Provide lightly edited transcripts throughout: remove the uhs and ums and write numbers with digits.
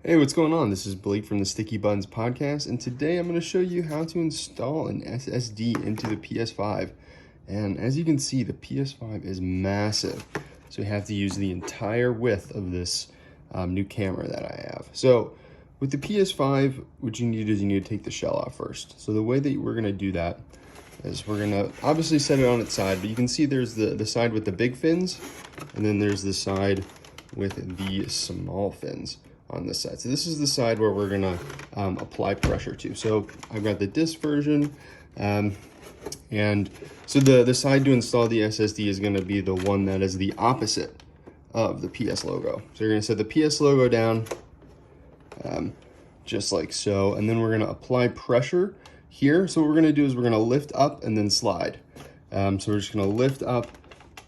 Hey, what's going on? This is Blake from the Sticky Buttons podcast, and today I'm going to show you how to install an SSD into the PS5. And as you can see, the PS5 is massive, so you have to use the entire width of this new camera that I have. So with the PS5, what you need is you need to take the shell off first. So the way that we're going to do that is we're going to obviously set it on its side, but you can see there's the side with the big fins, and then there's the side with the small fins on this side. So this is the side where we're gonna apply pressure to. So I've got the disc version, and so the side to install the SSD is gonna be the one that is the opposite of the PS logo. So you're gonna set the PS logo down, just like so, and then we're gonna apply pressure here. So what we're gonna do is we're gonna lift up and then slide. So we're just gonna lift up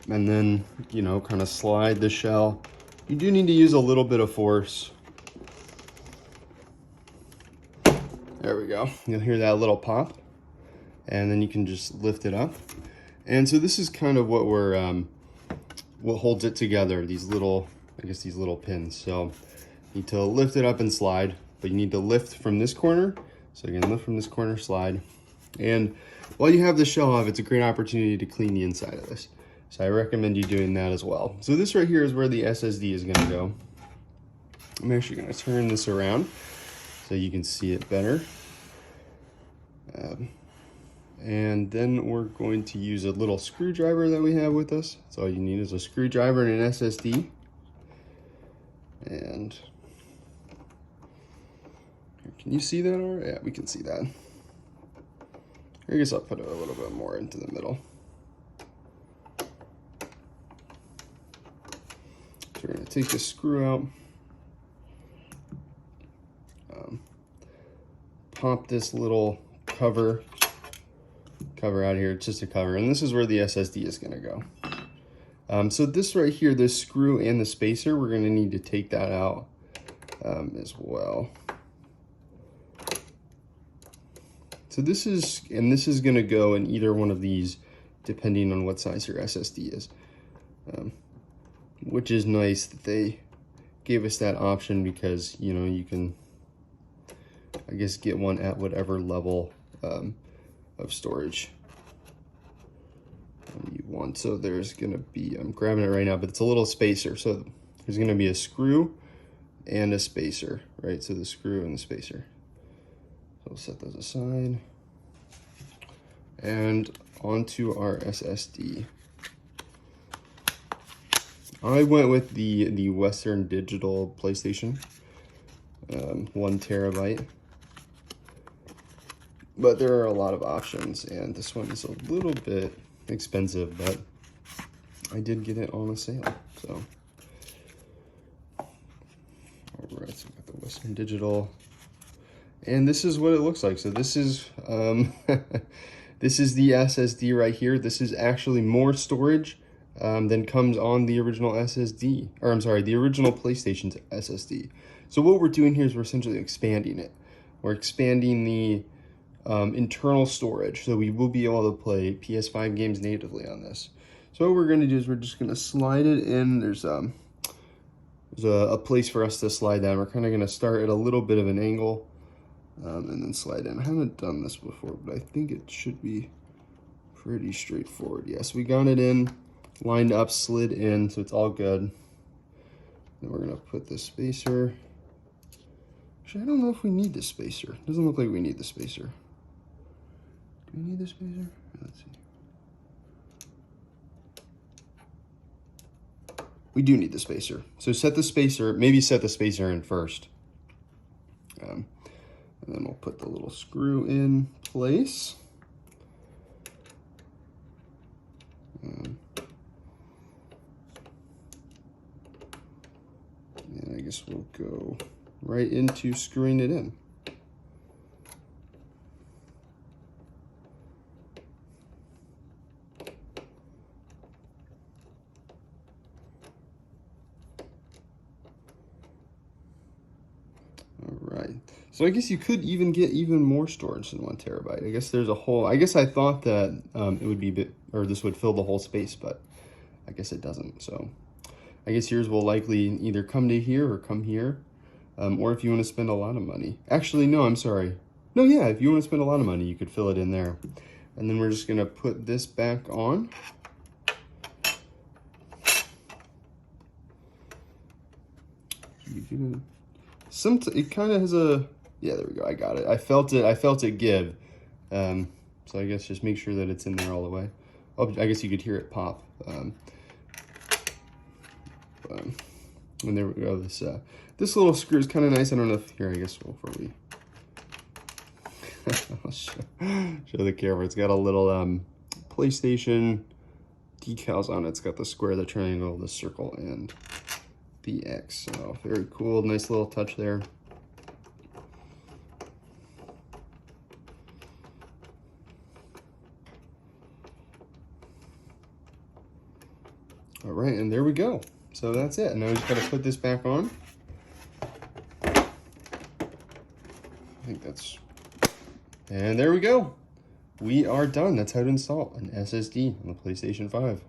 and then, kind of slide the shell. You do need to use a little bit of force. There we go. You'll hear that little pop, and then you can just lift it up. And so this is kind of what what holds it together. These little, these little pins. So you need to lift it up and slide, but you need to lift from this corner. So again, lift from this corner, slide. And while you have the shell off, it's a great opportunity to clean the inside of this. So I recommend you doing that as well. So this right here is where the SSD is gonna go. I'm actually gonna turn this around so you can see it better. And then we're going to use a little screwdriver that we have with us. So all you need is a screwdriver and an SSD. And can you see that? Or yeah, we can see that. I guess I'll put it a little bit more into the middle. So we're gonna take the screw out. Pop this little cover out here. It's just a cover, and this is where the SSD is going to go. So this right here, this screw and the spacer, we're going to need to take that out as well. So this is going to go in either one of these depending on what size your SSD is, which is nice that they gave us that option, because you can, I guess, get one at whatever level of storage you want. So there's gonna be, I'm grabbing it right now, but it's a little spacer. So there's gonna be a screw and a spacer, right? So the screw and the spacer. So we'll set those aside. And onto our SSD. I went with the Western Digital PlayStation, 1 terabyte. But there are a lot of options, and this one is a little bit expensive, but I did get it on a sale. So, all right, so we got the Western Digital, and this is what it looks like. So this is this is the SSD right here. This is actually more storage than comes on the original SSD, or I'm sorry, the original PlayStation's SSD. So what we're doing here is we're essentially expanding it. We're expanding the internal storage, so we will be able to play PS5 games natively on this. So what we're going to do is we're just going to slide it in. There's a place for us to slide that. We're kind of going to start at a little bit of an angle, and then slide in. I haven't done this before, but I think it should be pretty straightforward. Yes, we got it in, lined up, slid in, so it's all good. Then we're going to put the spacer. Actually, I don't know if we need the spacer. It doesn't look like we need the spacer. Do we need the spacer? Let's see. We do need the spacer. So set the spacer, maybe set the spacer in first. And then we'll put the little screw in place. And I guess we'll go right into screwing it in. All right. So I guess you could even get even more storage than 1 terabyte. I guess there's a whole, I guess I thought that it would be a bit, or this would fill the whole space, but I guess it doesn't. So I guess yours will likely either come to here or come here. or if you want to spend a lot of money. Actually, no, I'm sorry. No, yeah, if you want to spend a lot of money, you could fill it in there. And then we're just going to put this back on. It kind of has a, yeah, there we go, I got it. I felt it give. So I guess just make sure that it's in there all the way. Oh, I guess you could hear it pop. And there we go. This little screw is kind of nice. I don't know if, here, I guess before we I'll show the camera. It's got a little PlayStation decals on it. It's got the square, the triangle, the circle, and the X. So very cool. Nice little touch there. All right, and there we go. So that's it. Now we just got to put this back on. I think that's, and there we go. We are done. That's how to install an SSD on the PlayStation 5.